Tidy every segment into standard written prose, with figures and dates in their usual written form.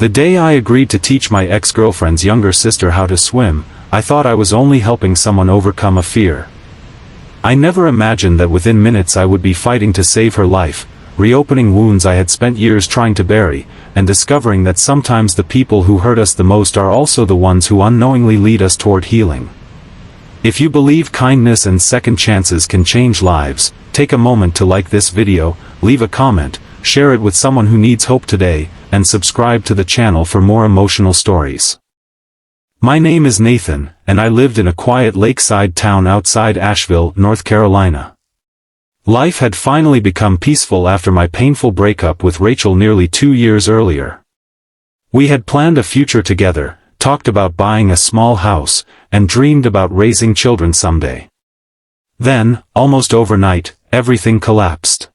The day I agreed to teach my ex-girlfriend's younger sister how to swim, I thought I was only helping someone overcome a fear. I never imagined that within minutes I would be fighting to save her life, reopening wounds I had spent years trying to bury, and discovering that sometimes the people who hurt us the most are also the ones who unknowingly lead us toward healing. If you believe kindness and second chances can change lives, take a moment to like this video, leave a comment, share it with someone who needs hope today, and subscribe to the channel for more emotional stories. My name is Nathan, and I lived in a quiet lakeside town outside Asheville, North Carolina. Life had finally become peaceful after my painful breakup with Rachel nearly 2 years earlier. We had planned a future together, talked about buying a small house, and dreamed about raising children someday. Then, almost overnight, everything collapsed.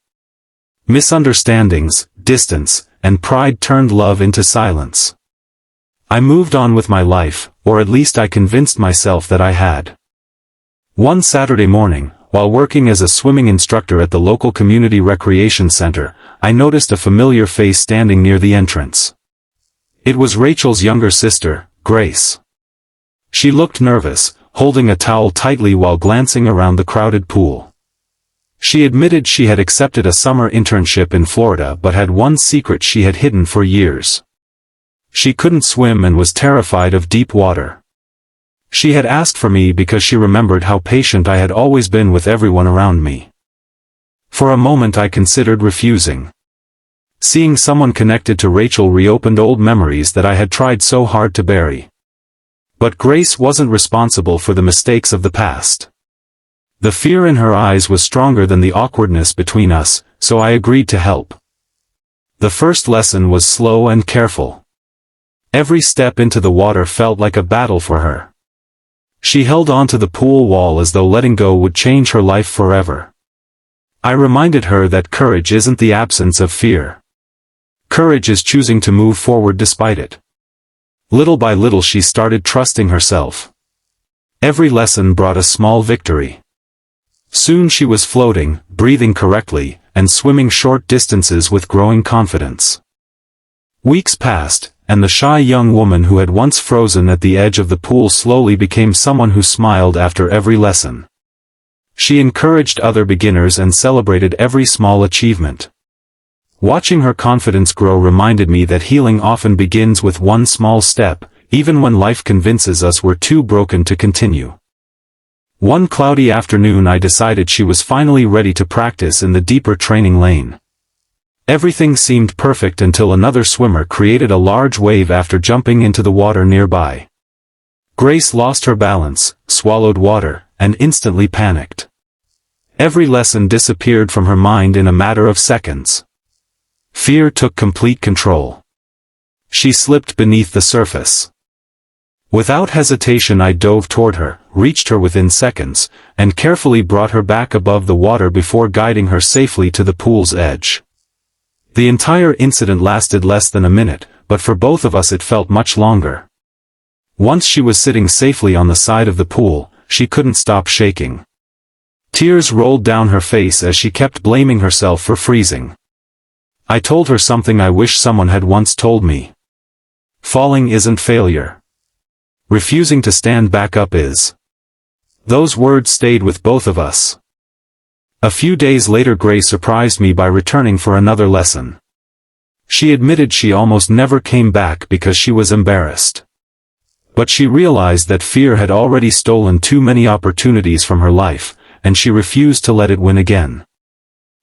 Misunderstandings, distance, and pride turned love into silence. I moved on with my life, or at least I convinced myself that I had. One Saturday morning, while working as a swimming instructor at the local community recreation center, I noticed a familiar face standing near the entrance. It was Rachel's younger sister, Grace. She looked nervous, holding a towel tightly while glancing around the crowded pool. She admitted she had accepted a summer internship in Florida but had one secret she had hidden for years. She couldn't swim and was terrified of deep water. She had asked for me because she remembered how patient I had always been with everyone around me. For a moment I considered refusing. Seeing someone connected to Rachel reopened old memories that I had tried so hard to bury. But Grace wasn't responsible for the mistakes of the past. The fear in her eyes was stronger than the awkwardness between us, so I agreed to help. The first lesson was slow and careful. Every step into the water felt like a battle for her. She held on to the pool wall as though letting go would change her life forever. I reminded her that courage isn't the absence of fear. Courage is choosing to move forward despite it. Little by little she started trusting herself. Every lesson brought a small victory. Soon she was floating, breathing correctly, and swimming short distances with growing confidence. Weeks passed, and the shy young woman who had once frozen at the edge of the pool slowly became someone who smiled after every lesson. She encouraged other beginners and celebrated every small achievement. Watching her confidence grow reminded me that healing often begins with one small step, even when life convinces us we're too broken to continue. One cloudy afternoon I decided she was finally ready to practice in the deeper training lane. Everything seemed perfect until another swimmer created a large wave after jumping into the water nearby. Grace lost her balance, swallowed water, and instantly panicked. Every lesson disappeared from her mind in a matter of seconds. Fear took complete control. She slipped beneath the surface. Without hesitation I dove toward her, reached her within seconds, and carefully brought her back above the water before guiding her safely to the pool's edge. The entire incident lasted less than a minute, but for both of us it felt much longer. Once she was sitting safely on the side of the pool, she couldn't stop shaking. Tears rolled down her face as she kept blaming herself for freezing. I told her something I wish someone had once told me. Falling isn't failure. Refusing to stand back up is. Those words stayed with both of us. A few days later Grace surprised me by returning for another lesson. She admitted she almost never came back because she was embarrassed. But she realized that fear had already stolen too many opportunities from her life, and she refused to let it win again.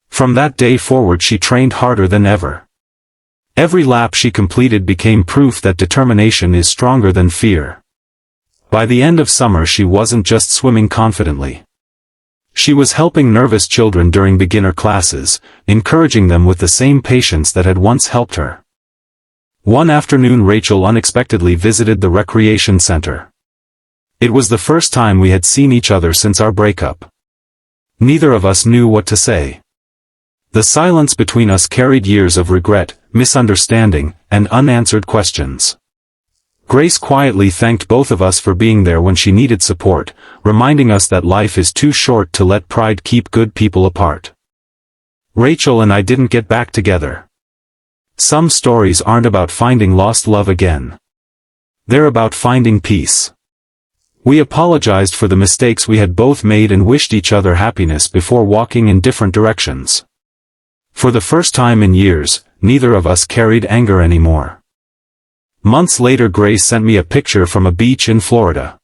From that day forward she trained harder than ever. Every lap she completed became proof that determination is stronger than fear. By the end of summer she wasn't just swimming confidently. She was helping nervous children during beginner classes, encouraging them with the same patience that had once helped her. One afternoon Rachel unexpectedly visited the recreation center. It was the first time we had seen each other since our breakup. Neither of us knew what to say. The silence between us carried years of regret, misunderstanding, and unanswered questions. Grace quietly thanked both of us for being there when she needed support, reminding us that life is too short to let pride keep good people apart. Rachel and I didn't get back together. Some stories aren't about finding lost love again. They're about finding peace. We apologized for the mistakes we had both made and wished each other happiness before walking in different directions. For the first time in years, neither of us carried anger anymore. Months later, Grace sent me a picture from a beach in Florida.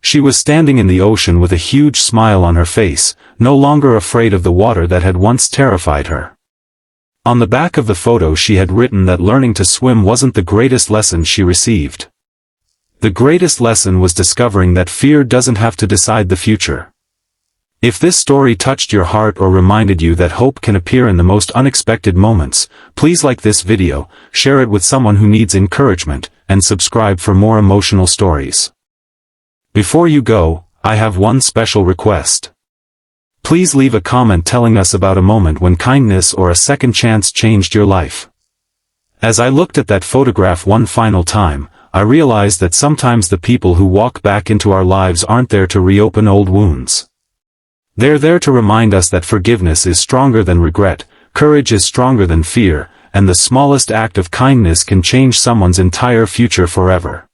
She was standing in the ocean with a huge smile on her face, no longer afraid of the water that had once terrified her. On the back of the photo she had written that learning to swim wasn't the greatest lesson she received. The greatest lesson was discovering that fear doesn't have to decide the future. If this story touched your heart or reminded you that hope can appear in the most unexpected moments, please like this video, share it with someone who needs encouragement, and subscribe for more emotional stories. Before you go, I have one special request. Please leave a comment telling us about a moment when kindness or a second chance changed your life. As I looked at that photograph one final time, I realized that sometimes the people who walk back into our lives aren't there to reopen old wounds. They're there to remind us that forgiveness is stronger than regret, courage is stronger than fear, and the smallest act of kindness can change someone's entire future forever.